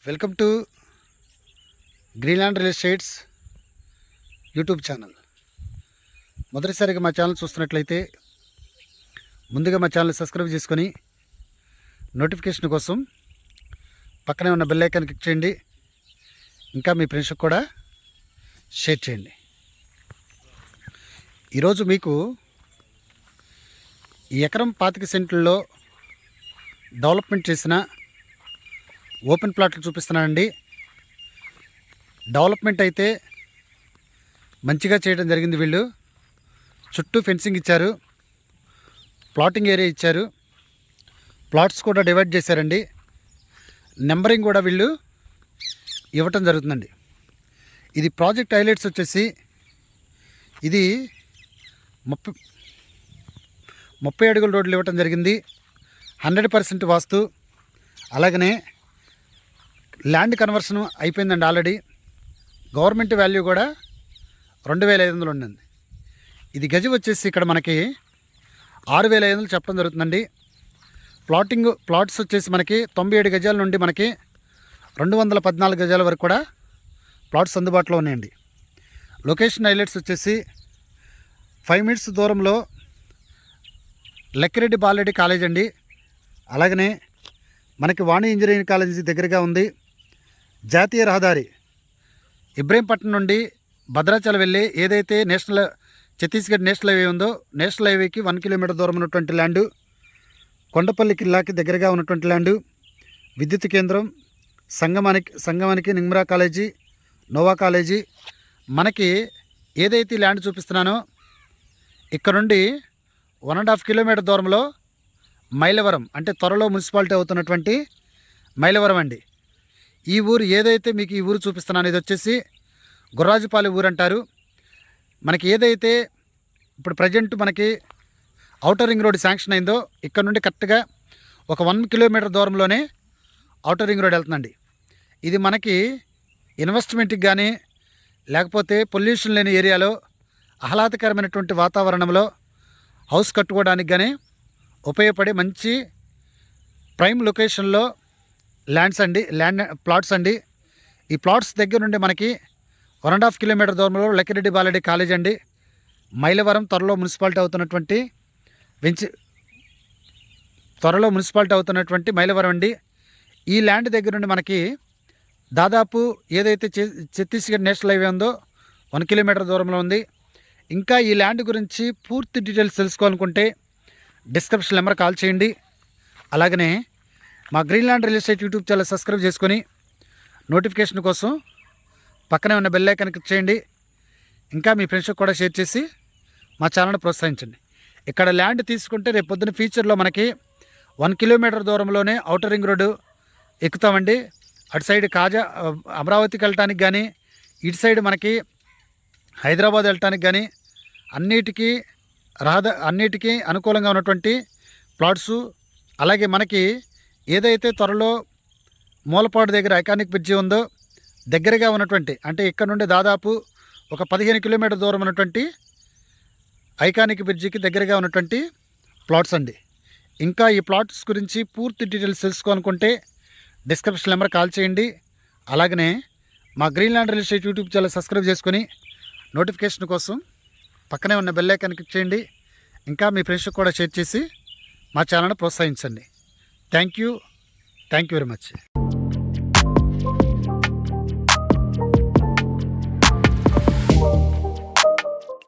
Welcome to Greenland real estates YouTube channel. మొదటిసారిగా మా channel చూస్తున్నట్లయితే ముందుగా మా ఛానల్ సబ్స్క్రైబ్ చేసుకొని నోటిఫికేషన్ కోసం పక్కనే ఉన్న బెల్ ఐకాన్ క్లిక్ చేయండి. ఇంకా మీ ఫ్రెండ్స్కి కూడా షేర్ చేయండి. ఈరోజు మీకు ఈ ఎకరం 25 సెంట్లలో డెవలప్మెంట్ చేసిన ఓపెన్ ప్లాట్లు చూపిస్తున్నానండి. డెవలప్మెంట్ అయితే మంచిగా చేయడం జరిగింది. వీళ్ళు చుట్టూ ఫెన్సింగ్ ఇచ్చారు, ప్లాటింగ్ ఏరియా ఇచ్చారు, ప్లాట్స్ కూడా డివైడ్ చేశారండి. నెంబరింగ్ కూడా వీళ్ళు ఇవ్వటం జరుగుతుందండి. ఇది ప్రాజెక్ట్ హైలైట్స్ వచ్చేసి ఇది 30 అడుగుల రోడ్లు ఇవ్వటం జరిగింది. 100% వాస్తు. అలాగనే ల్యాండ్ కన్వర్షన్ అయిపోయిందండి ఆల్రెడీ. గవర్నమెంట్ వాల్యూ కూడా 2500 ఉండింది. ఇది గజం వచ్చేసి ఇక్కడ మనకి 6500 చెప్పడం జరుగుతుందండి. ప్లాట్స్ వచ్చేసి మనకి 97 గజాల నుండి మనకి 214 గజాల వరకు కూడా ప్లాట్స్ అందుబాటులో ఉన్నాయండి. లొకేషన్ హైలైట్స్ వచ్చేసి 5 మినిట్స్ దూరంలో లక్కిరెడ్డి బాలరెడ్డి కాలేజ్ అండి. అలాగనే మనకి వాణి ఇంజనీరింగ్ కాలేజీ దగ్గరగా ఉంది. జాతీయ రహదారి ఇబ్రహీంపట్నం నుండి భద్రాచలం వెళ్ళి ఏదైతే ఛత్తీస్గఢ్ నేషనల్ హైవే ఉందో నేషనల్ హైవేకి 1 కిలోమీటర్ దూరం ఉన్నటువంటి ల్యాండు, కొండపల్లి కిల్లాకి దగ్గరగా ఉన్నటువంటి ల్యాండు, విద్యుత్ కేంద్రం, సంగమానికి నిమ్రా కాలేజీ, నోవా కాలేజీ. మనకి ఏదైతే ల్యాండ్ చూపిస్తున్నానో ఇక్కడ నుండి 1.5 కిలోమీటర్ దూరంలో మైలవరం, అంటే త్వరలో మున్సిపాలిటీ అవుతున్నటువంటి మైలవరం అండి. ఈ ఊరు ఏదైతే మీకు ఈ ఊరు చూపిస్తున్నాను ఇది వచ్చేసి గుర్రాజుపాలెం ఊరు అంటారు. మనకి ఏదైతే ఇప్పుడు ప్రజెంట్ మనకి ఔటర్ రింగ్ రోడ్ శాంక్షన్ అయిందో ఇక్కడ నుండి కరెక్ట్గా ఒక 1 కిలోమీటర్ దూరంలోనే ఔటర్ రింగ్ రోడ్ వెళ్తుందండి. ఇది మనకి ఇన్వెస్ట్మెంట్కి కానీ లేకపోతే పొల్యూషన్ లేని ఏరియాలో ఆహ్లాదకరమైనటువంటి వాతావరణంలో హౌస్ కట్టుకోవడానికి కానీ ఉపయోగపడే మంచి ప్రైమ్ లొకేషన్లో ప్లాట్స్ అండి. ఈ ప్లాట్స్ దగ్గర నుండి మనకి 1.5 కిలోమీటర్ దూరంలో లక్కిరెడ్డి బాలరెడ్డి కాలేజ్ అండి. మైలవరం త్వరలో మున్సిపాలిటీ అవుతున్నటువంటి మైలవరం అండి. ఈ ల్యాండ్ దగ్గర నుండి మనకి దాదాపు ఏదైతే ఛత్తీస్గఢ్ నేషనల్ హైవే ఉందో 1 కిలోమీటర్ దూరంలో ఉంది. ఇంకా ఈ ల్యాండ్ గురించి పూర్తి డీటెయిల్స్ తెలుసుకోవాలనుకుంటే డిస్క్రిప్షన్ నెంబర్ కాల్ చేయండి. అలాగనే మా Greenland real estate YouTube channel subscribe చేసుకొని నోటిఫికేషన్ కోసం పక్కనే ఉన్న బెల్ ఐకాన్ క్లిక్ చేయండి. ఇంకా మీ ఫ్రెండ్స్కి కూడా షేర్ చేసి మా ఛానల్ని ప్రోత్సహించండి. ఇక్కడ ల్యాండ్ తీసుకుంటే రేపు పొద్దున ఫ్యూచర్లో మనకి 1 కిలోమీటర్ దూరంలోనే ఔటర్ రింగ్ రోడ్డు ఎక్కుతామండి. అటు సైడ్ అమరావతికి వెళ్ళటానికి కానీ ఇటు సైడ్ మనకి హైదరాబాద్ వెళ్ళటానికి కానీ అన్నిటికీ అనుకూలంగా ఉన్నటువంటి ప్లాట్సు. అలాగే మనకి ఏదైతే త్వరలో మూలపాడు దగ్గర ఐకానిక్ బ్రిడ్జి ఉందో దగ్గరగా ఉన్నటువంటి, అంటే ఇక్కడ నుండి దాదాపు ఒక 15 కిలోమీటర్ దూరం ఉన్నటువంటి ఐకానిక్ బ్రిడ్జికి దగ్గరగా ఉన్నటువంటి ప్లాట్స్ అండి. ఇంకా ఈ ప్లాట్స్ గురించి పూర్తి డీటెయిల్స్ తెలుసుకోవాలనుకుంటే డిస్క్రిప్షన్ నెంబర్ కాల్ చేయండి. అలాగనే మా Greenland real estate YouTube channel subscribe చేసుకొని నోటిఫికేషన్ కోసం పక్కనే ఉన్న బెల్ ఐకాన్ క్లిక్ చేయండి. ఇంకా మీ ఫ్రెండ్స్కి కూడా షేర్ చేసి మా ఛానల్ని ప్రోత్సహించండి. Thank you very much.